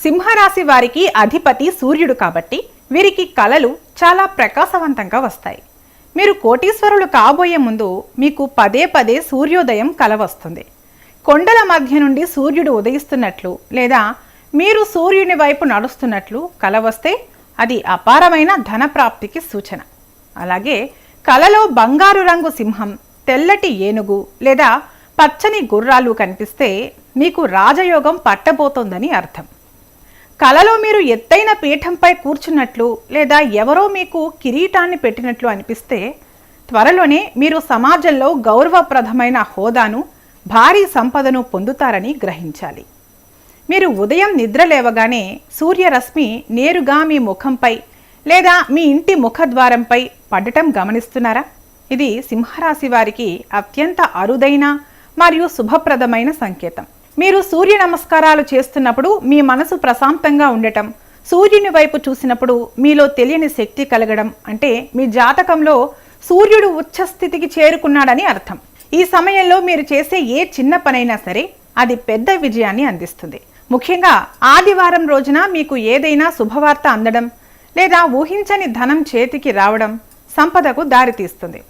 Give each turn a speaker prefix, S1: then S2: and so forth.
S1: సింహరాశి వారికి అధిపతి సూర్యుడు కాబట్టి వీరికి కలలు చాలా ప్రకాశవంతంగా వస్తాయి. మీరు కోటీశ్వరులు కాబోయే ముందు మీకు పదే పదే సూర్యోదయం కల వస్తుంది. కొండల మధ్య నుండి సూర్యుడు ఉదయిస్తున్నట్లు లేదా మీరు సూర్యుని వైపు నడుస్తున్నట్లు కల వస్తే అది అపారమైన ధనప్రాప్తికి సూచన. అలాగే కలలో బంగారు రంగు సింహం, తెల్లటి ఏనుగు లేదా పచ్చని గుర్రాలు కనిపిస్తే మీకు రాజయోగం పట్టబోతోందని అర్థం. కలలో మీరు ఎత్తైన పీఠంపై కూర్చున్నట్లు లేదా ఎవరో మీకు కిరీటాన్ని పెట్టినట్లు అనిపిస్తే త్వరలోనే మీరు సమాజంలో గౌరవప్రదమైన హోదాను, భారీ సంపదను పొందుతారని గ్రహించాలి. మీరు ఉదయం నిద్ర లేవగానే సూర్యరశ్మి నేరుగా మీ ముఖంపై లేదా మీ ఇంటి ముఖద్వారంపై పడటం గమనిస్తున్నారా? ఇది సింహరాశి వారికి అత్యంత అరుదైన మరియు శుభప్రదమైన సంకేతం. మీరు సూర్య నమస్కారాలు చేస్తున్నప్పుడు మీ మనసు ప్రశాంతంగా ఉండటం, సూర్యుని వైపు చూసినప్పుడు మీలో తెలియని శక్తి కలగడం అంటే మీ జాతకంలో సూర్యుడు ఉచ్చస్థితికి చేరుకున్నాడని అర్థం. ఈ సమయంలో మీరు చేసే ఏ చిన్న పనైనా సరే అది పెద్ద విజయాన్ని అందిస్తుంది. ముఖ్యంగా ఆదివారం రోజున మీకు ఏదైనా శుభవార్త అందడం లేదా ఊహించని ధనం చేతికి రావడం సంపదకు దారితీస్తుంది.